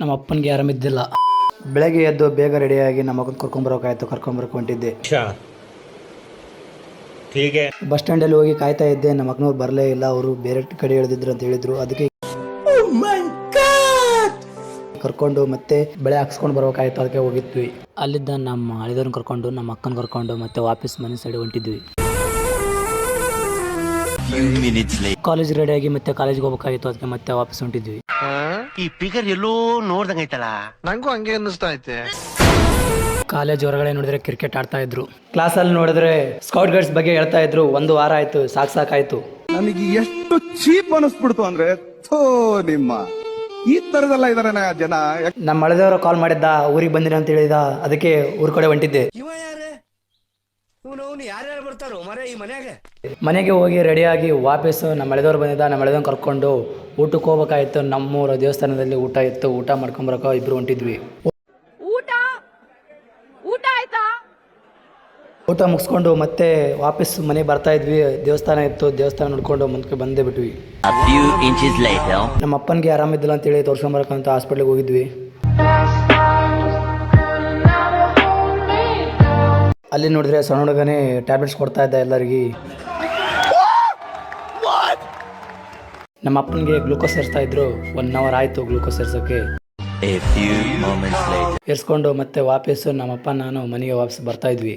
ನಮ್ಮ ಅಪ್ಪನಿಗೆ ಆರಾಮಿದ್ದಿಲ್ಲ. ಬೆಳಗ್ಗೆ ಎದ್ದು ಬೇಗ ರೆಡಿಯಾಗಿ ನಮ್ಮ ಮಗನ ಕರ್ಕೊಂಬರಕ್ಕೆ ಹೊಂಟಿದ್ದೆ. ಬಸ್ ಸ್ಟ್ಯಾಂಡಲ್ಲಿ ಹೋಗಿ ಕಾಯ್ತಾ ಇದ್ದೆ. ನಮ್ಮ ಮಗನವ್ರು ಬರಲೇ ಇಲ್ಲ. ಅವರು ಬೇರೆ ಕಡೆ ಎಳೆದಿದ್ರು ಅಂತ ಹೇಳಿದ್ರು. ಅದಕ್ಕೆ ಕರ್ಕೊಂಡು ಮತ್ತೆ ಬೆಳೆ ಹಾಕ್ಸ್ಕೊಂಡು ಬರ್ಬೇಕಾಯ್ತು. ಅದಕ್ಕೆ ಹೋಗಿದ್ವಿ. ಅಲ್ಲಿದ್ದ ನಮ್ಮ ಹಳೆದವ್ರನ್ನ ಕರ್ಕೊಂಡು ನಮ್ಮ ಅಕ್ಕನ ಕರ್ಕೊಂಡು ಮತ್ತೆ ವಾಪಸ್ ಮನೆ ಸೈಡ್ ಹೊಂಟಿದ್ವಿ. ಕಾಲೇಜ್ ರೆಡಿಯಾಗಿ ಮತ್ತೆ ಕಾಲೇಜ್ಗೆ ಹೋಗ್ಬೇಕಾಗಿತ್ತು. ಅದಕ್ಕೆ ಮತ್ತೆ ವಾಪಸ್ ಹೊಂಟಿದ್ವಿ. ಈ ಫಿಗರ್ ಎಲ್ಲೋ ನೋಡ್ದಂಗೈತಲ್ಲ, ನಂಗೂ ಹಂಗೆ ಅನ್ನಿಸ್ತಾ ಐತೆ. ಕಾಲೇಜ್ ಹೊರಗಡೆ ನೋಡಿದ್ರೆ ಕ್ರಿಕೆಟ್ ಆಡ್ತಾ ಇದ್ರು. ಕ್ಲಾಸಲ್ಲಿ ನೋಡಿದ್ರೆ ಸ್ಕೌಟ್ ಗೈಡ್ಸ್ ಬಗ್ಗೆ ಹೇಳ್ತಾ ಇದ್ರು. 1 ವಾರ ಆಯ್ತು, ಸಾಕಾಯ್ತು. ನನಗೆ ಎಷ್ಟು ಚೀಪ್ ಅನಿಸ್ಬಿಡ್ತು ಅಂದ್ರೆ, ನಿಮ್ಮ ಈ ತರದೆಲ್ಲ ಇದಾರೆ ಜನ. ನಮ್ಮ ಹಳೆದವರು ಕಾಲ್ ಮಾಡಿದ್ದ, ಊರಿಗೆ ಬಂದಿರ ಅಂತ ಹೇಳಿದ. ಅದಕ್ಕೆ ಊರ್ ಕಡೆ ಹೊಂಟಿದ್ದೆ. ಮನೆಗೆ ಹೋಗಿ ರೆಡಿಯಾಗಿ ವಾಪಸ್ ನಮ್ಮ ಹಳೆದವ್ರು ಬಂದಿದ್ದ. ನಮ್ಮ ಹಳೆದವ್ರು ಕರ್ಕೊಂಡು ಊಟಕ್ಕೆ ಹೋಗ್ಬೇಕಾಯ್ತು. ನಮ್ಮೂರ ದೇವಸ್ಥಾನದಲ್ಲಿ ಊಟ ಇತ್ತು. ಊಟ ಮಾಡ್ಕೊಂಬರಕ ಇಬ್ರು ಹೊಂಟಿದ್ವಿ. ಊಟ ಮುಗಿಸ್ಕೊಂಡು ಮತ್ತೆ ವಾಪಸ್ ಮನೆಗೆ ಬರ್ತಾ ಇದ್ವಿ. ದೇವಸ್ಥಾನ ಇತ್ತು. ದೇವಸ್ಥಾನ ನೋಡ್ಕೊಂಡು ಮುಂದಕ್ಕೆ ಬಂದೇ ಬಿಟ್ವಿ. ನಮ್ಮ ಅಪ್ಪನಿಗೆ ಆರಾಮಿದ್ದಿಲ್ಲ ಅಂತೇಳಿ ತೋರ್ಸ್ಕೊಂಬರಕಂತ ಹಾಸ್ಪಿಟ್ಲಿಗೆ ಹೋಗಿದ್ವಿ. ಅಲ್ಲಿ ನೋಡಿದ್ರೆ ಸಣ್ಣ ಹುಡುಗನೇ ಟ್ಯಾಬ್ಲೆಟ್ಸ್ ಕೊಡ್ತಾ ಇದ್ದ ಎಲ್ಲರಿಗೆ. ನಮ್ಮ ಅಪ್ಪನಿಗೆ ಗ್ಲೂಕೋಸ್ ಸೇರಿಸ್ತಾ ಇದ್ರು. 1 hour ಆಯ್ತು ಗ್ಲೂಕೋಸ್ ಸೇರ್ಸೋಕ್ಕೆ. ಏರ್ಸ್ಕೊಂಡು ಮತ್ತೆ ವಾಪಸ್ ನಮ್ಮಪ್ಪ ನಾನು ಮನೆಗೆ ವಾಪಸ್ ಬರ್ತಾ ಇದ್ವಿ.